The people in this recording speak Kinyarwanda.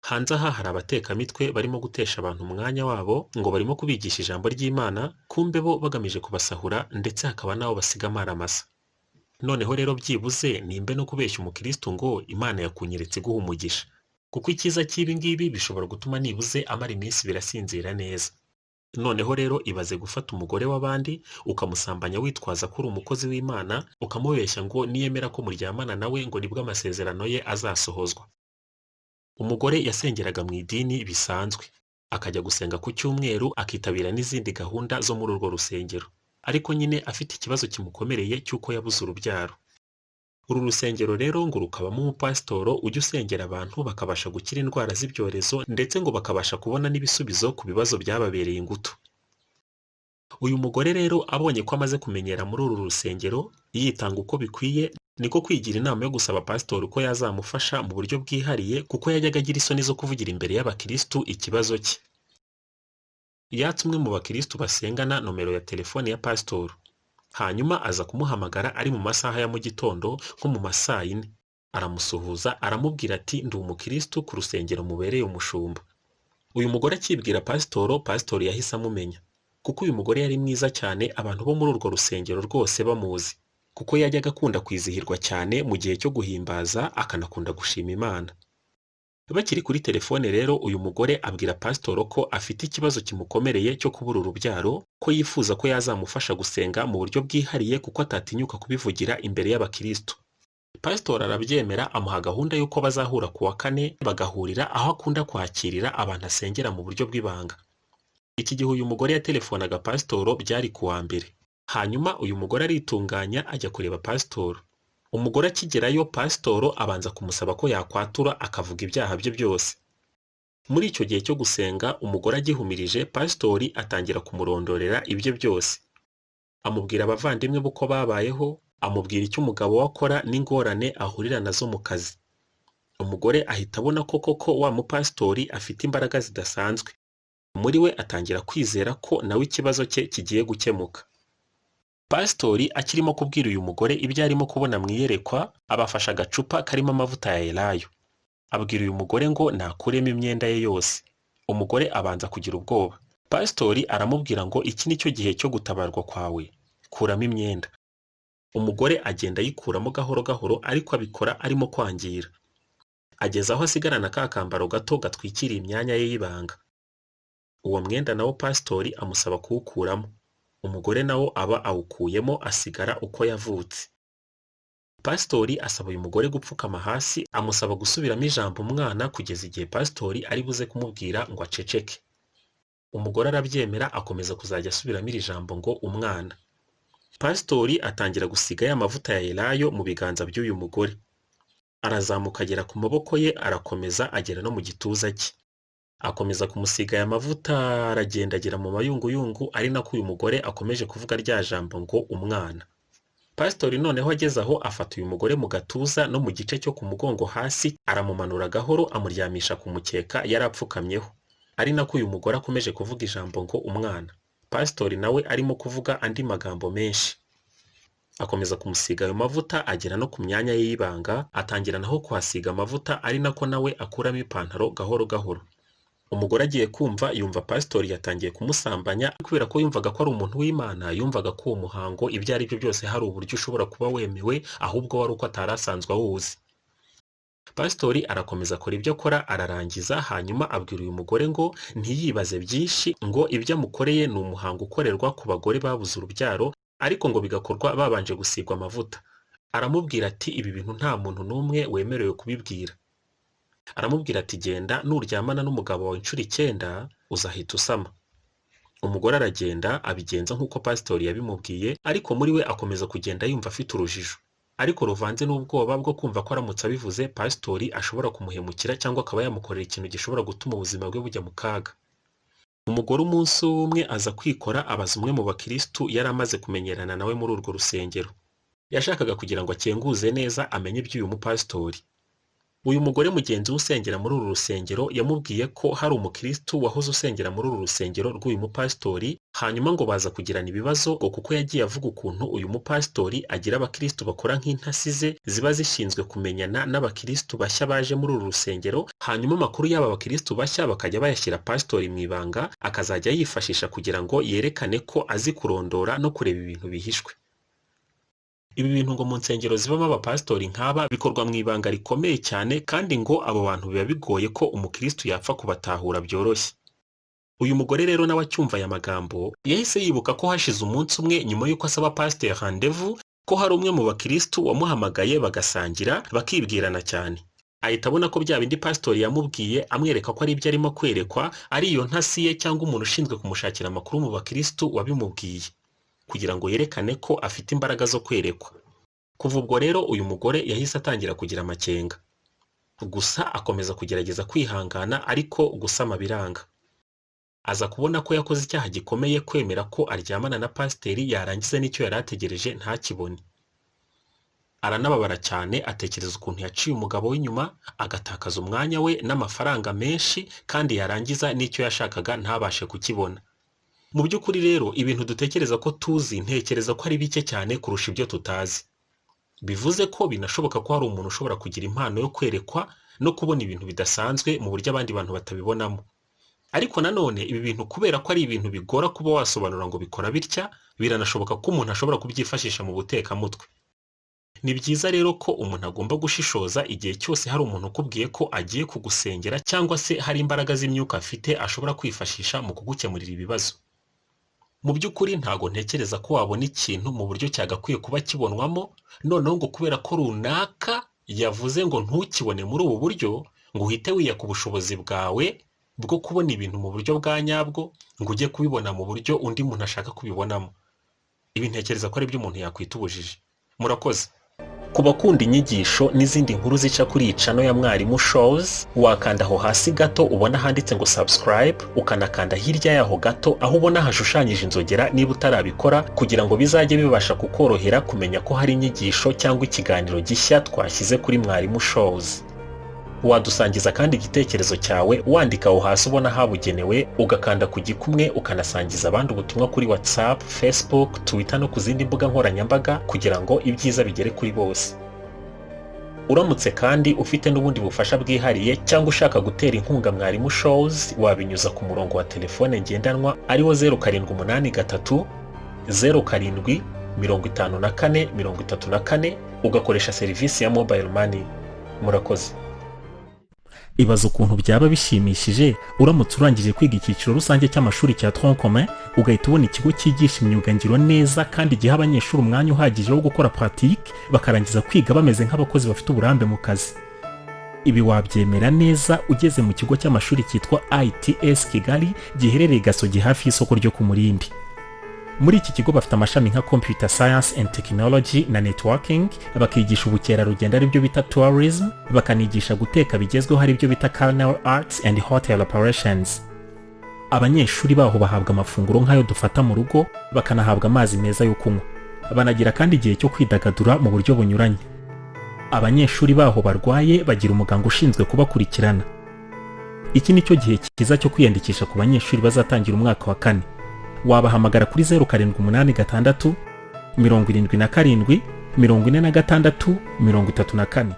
Hanze aha hari abatekamitwe barimo gutesha abantu umwanya wabo ngo barimo kubigisha ijambo ry'Imana, kumbe bo bagamije kubasahura ndetse hakaba n'abo basiga amaramasa. Noneho rero byibuze nimbe no kubeshya umukristo ngo Imana yakunyeretse iguha umugisha, kuko icyiza cy'ibi ngibi bishobora gutuma nibuze amara iminsi birasinzira neza. Noneho rero ibaze gufata umugore w'abandi ukamusambanya witwaza ko uri umukozi w'Imana, ukamubeshya ngo niyemera ko muryamana nawe ngo nibwo amasezerano ye azasohozwa. Umugore yasengeraga mu idini bisanzwe, akajya gusenga ku cyumweru, akitabira n'izindi gahunda zo muri urwo rusengero, ariko nyine afite ikibazo kimukomereye cy'uko yabuze urubyaro. Uru rusengero rero ngo rukabamo umupasitoro ujya usengera abantu bakabasha gukira indwara z'ibyorezo ndetse ngo bakabasha kubona n'ibisubizo ku bibazo byababereye ingutu. Uyu mugore rero abonye ko amaze kumenyera muri uru rusengero, yitanga uko bikwiye, niko kwigira inama yo gusaba pasitori ko yazamufasha mu buryo bwihariye, kuko yajyaga agira isoni zo kuvugira imbere y'abakristu ikibazo cye. Yatse umwe mu bakristu basengana nomero ya telefone ya pasitori, hanyuma aza kumuhamagara ari mu masaha ya mu gitondo nko mu masaa 4. Aramusuhuza, aramubwira ati ndi umukristu ku rusengero mubereye umushumba. Uyu mugore akibwira pasitori yahise amumenya, kuko uyu mugore yari mwiza cyane, abantu bo muri urwo rusengero rwose bamuzi, kuko yajyaga akunda kwizihirwa cyane mu gihe cyo guhimbaza, akanakunda gushima Imana. Bakiri kuri telefone rero, uyu mugore abwira pasitoro ko afite ikibazo kimukomereye cyo kubura urubyaro, ko yifuza ko yazamufasha gusenga mu buryo bwihariye kuko atatinyuka kubivugira imbere y'abakristo. Pasitoro arabyemera, amuha gahunda y'uko bazahura ku wa 4 bagahurira aho akunda kwakirira abantu asengera mu buryo bw'ibanga. Iki gihe uyu mugore yatelefonaga pasitoro byari ku wa 1. Hanyuma uyu mugore aritunganya ajya kureba pasitoro. Umugore akigerayo, pasitoro abanza kumusaba ko yakwatura akavuga ibyaha bye byose. Muri icyo gihe cyo gusenga, umugore agihumirije, pasitori atangira kumurondorera ibye byose. Amubwira abavandimwe buko babayeho, amubwira icyo umugabo wakora n'ingorane ahurira nazo mu kazi. Umugore ahita abona ko koko wa mupasitori afite imbaraga zidasanzwe. Muri we atangira kwizera ko nawe ikibazo cye kigiye gukemuka. Pasitori akirimo kubwira uyu mugore ibyo arimo kubona mu iyerekwa, abafasha agacupa karimo amavuta ya elayo. Abwira uyu mugore ngo nakuremo imyenda ye yose. Umugore abanza kugira ubwoba. Pasitori aramubwira ngo iki nicyo gihe cyo gutabarwa kwawe, kuramo imyenda. Umugore agenda yikuramo gahoro gahoro, ariko abikora arimo kwangira. Ageze aho asigarana ka kambaro gato gatwikiriye imyanya ye y'ibanga. Uwo mwenda nawo pasitori amusaba kuwukuramo. Umugore nawo aba awukuyemo, asigara uko yavutse. Pasitori asaba uyu mugore gupfukama hasi, amusaba gusubiramo ijambo umwana kugeza igihe pasitori ari buze kumubwira ngo aceceke. Umugore arabyemera, akomeza kuzajya asubiramo iri jambo ngo umwana. Pasitori atangira gusiga ya mavuta ya elayo mu biganza by'uyu mugore. Arazamuka agera ku maboko ye, arakomeza agera no mu gituza cye. Akomeza kumusiga aya mavuta, aragenda agera mu mayunguyungu, ari nako uyu mugore akomeje kuvuga rya jambo ngo umwana. Pasitori noneho ageze aho afata uyu mugore mu gatuza no mu gice cyo ku mugongo hasi, aramumanura gahoro amuryamisha ku mukeka yari apfukamyeho, ari nako uyu mugore akomeje kuvuga ijambo ngo umwana. Pasitori nawe arimo kuvuga andi magambo menshi. Akomeza kumusiga ayo mavuta, agera no ku myanya ye y'ibanga, atangira naho kuhasiga amavuta, ari nako nawe akuramo ipantaro gahoro gahoro. Umugore agiye kumva, yumva pasitori yatangiye kumusambanya, kubera ko yumvaga ko ari umuntu w'Imana, yumvaga ko uwo muhango ibyo ari byo byose hari uburyo ushobora kuba wemewe, ahubwo wari uko atari asanzwe awuzi. Pasitori arakomeza akora ibyo akora, ararangiza, hanyuma abwira uyu mugore ngo ntiyibaze byinshi, ngo ibyo amukoreye ni umuhango ukorerwa ku bagore babuze urubyaro, ariko ngo bigakorwa babanje gusigwa amavuta. Aramubwira ati ibi bintu nta muntu n'umwe wemerewe kubibwira. Aramubwira ati genda nuryamana n'umugabo wawe inshuro 9 uzahita usama. Umugore aragenda abigenza nk'uko pasitori yabimubwiye, ariko muri we akomeza kugenda yumva afite urujijo, ariko ruvanze n'ubwoba bwo kumva ko aramutse abivuze pasitori ashobora kumuhemukira cyangwa akaba yamukorera ikintu gishobora gutuma ubuzima bwe bujya mu kaga. Umugore umunsi umwe aza kwikora, abaza umwe mu bakristu yari amaze kumenyerana nawe muri urwo rusengero. Yashakaga kugira ngo akenguze neza amenye iby'uyu mupasitori. uyu mugore mugenzi we usengera muri uru rusengero yamubwiye ko hari umukristu wahoze usengera muri uru rusengero rw'uyu mupasitori, hanyuma ngo baza kugirana ibibazo ngo kuko yagiye avuga ukuntu uyu mupasitori agira abakristu bakora nk'intasi ze ziba zishinzwe kumenyana n'abakristu bashya baje muri uru rusengero, hanyuma amakuru y'aba bakristu bashya bakajya bayashyira pasitori mu ibanga, akazajya yifashisha kugira ngo yerekane ko azi kurondora no kureba ibintu bihishwe. Ibi bintu ngo mu nsengero zibamo abapasitori nk'aba bikorwa mu ibanga rikomeye cyane, kandi ngo abo bantu biba bigoye ko umukristu yapfa kubatahura byoroshye. Uyu mugore rero nawe acyumva aya magambo yahise yibuka ko hashize umunsi umwe nyuma y'uko asaba pasiteri rendez-vous ko hari umwe mu bakristu wamuhamagaye bagasangira bakibwirana cyane. Ahita abona ko bya bindi pasitori yamubwiye amwereka ko ari ibyo arimo kwerekwa ari iyo ntasi ye cyangwa umuntu ushinzwe kumushakira amakuru mu bakristu wabimubwiye, kugira ngo yerekane ko afite imbaraga zo kwerekwa. Kuva ubwo rero uyu mugore yahise atangira kugira amakenga. Gusa akomeza kugerageza kwihangana, ariko gusama biranga. Aza kubona ko yakoze icyaha gikomeye kwemera ko aryamana na pasiteri yarangiza n'icyo yari ategereje ntakibone. Aranababara cyane, atekereza ukuntu yaciye umugabo w'inyuma agatakaza umwanya we n'amafaranga menshi, kandi yarangiza n'icyo yashakaga ntabashe kukibona. Mu by'ukuri rero ibintu dutekereza ko tuzi ntekereza ko ari bike cyane kurusha ibyo tutazi. Bivuze ko binashoboka ko hari umuntu ushobora kugira impano yo kwerekwa no kubona ibintu bidasanzwe mu buryo abandi bantu batabibonamo. Ariko nanone ibi bintu kubera ko ari ibintu bigora kuba wasobanura ngo bikora bitya, biranashoboka ko umuntu ashobora kubyifashisha mu butekamutwe. Ni byiza rero ko umuntu agomba gushishoza igihe cyose hari umuntu ukubwiye ko agiye kugusengera cyangwa se hari imbaraga z'imyuka afite ashobora kwifashisha mu kugukemurira ibibazo. Mu by'ukuri ntago ntekereza ko wabona ikintu mu buryo cyagakwiye kuba kibonwamo, noneho ngo kubera ko runaka yavuze ngo ntukibone muri ubu buryo, ngo uhite wiyaka ubushobozi bwawe bwo kubona ibintu mu buryo bwa nyabwo, ngo ujye kubibona mu buryo undi muntu ashaka kubibonamo. Ibi ntekereza ko ari byo umuntu yakwita ubujiji. Murakoze. Ku bakunda inyigisho n'izindi nkuru zica kuri iyi channel ya Mwarimu Shows, wakanda aho hasi gato ubona handitse ngo subscribe, ukanakanda hirya yaho gato aho ubona hashushanyije inzogera niba utarabikora, kugira ngo bizajye bibasha kukorohera kumenya ko hari inyigisho cyangwa ikiganiro gishya twashyize kuri Mwarimu Shows. Wadusangiza kandi igitekerezo cyawe wandika aho hasi ubona habugenewe, ugakanda ku gikumwe ukanasangiza abandi ubutumwa kuri WhatsApp, Facebook, Twitter no ku zindi mbuga nkoranyambaga, kugira ngo ibyiza bigere kuri bose. Uramutse kandi ufite n'ubundi bufasha bwihariye cyangwa ushaka gutera inkunga Mwarimu Shows, wabinyuza ku murongo wa telefone ngendanwa ariwo 0783 07 54 34, ugakoresha serivisi ya mobile money. Murakoze. Ibaza ukuntu byaba bishimishije uramutse urangije kwiga icyiciro rusange cy'amashuri cya tronc commun, ugahita ubona ikigo cyigisha imyuga ngiro neza kandi giha abanyeshuri umwanya uhagije wo gukora pratique, bakarangiza kwiga bameze nk'abakozi bafite uburambe mu kazi. Ibi wabyemera neza ugeze mu kigo cy'amashuri cyitwa ITS Kigali, giherereye Gasogi hafi y'isoko ryo ku Murimbi. Muri iki kigo bafite amashami nka Computer Science and Technology na Networking, bakigisha ubukerarugendo ari byo bita Tourism, bakanigisha guteka bigezweho hari byo bita Culinary Arts and Hotel Operations. Abanyeshuri baho bahabwa amafunguro nk'ayo dufata mu rugo, bakanahabwa amazi meza yo kunywa. Banagira kandi igihe cyo kwidagadura mu buryo bunyuranye. Abanyeshuri baho barwaye bagira umuganga ushinzwe kubakurikirana. Iki nicyo gihe cyiza cyo kwiyandikisha ku banyeshuri bazatangira umwaka wa 4. Wabahamagara kuri 0786 77 46 34.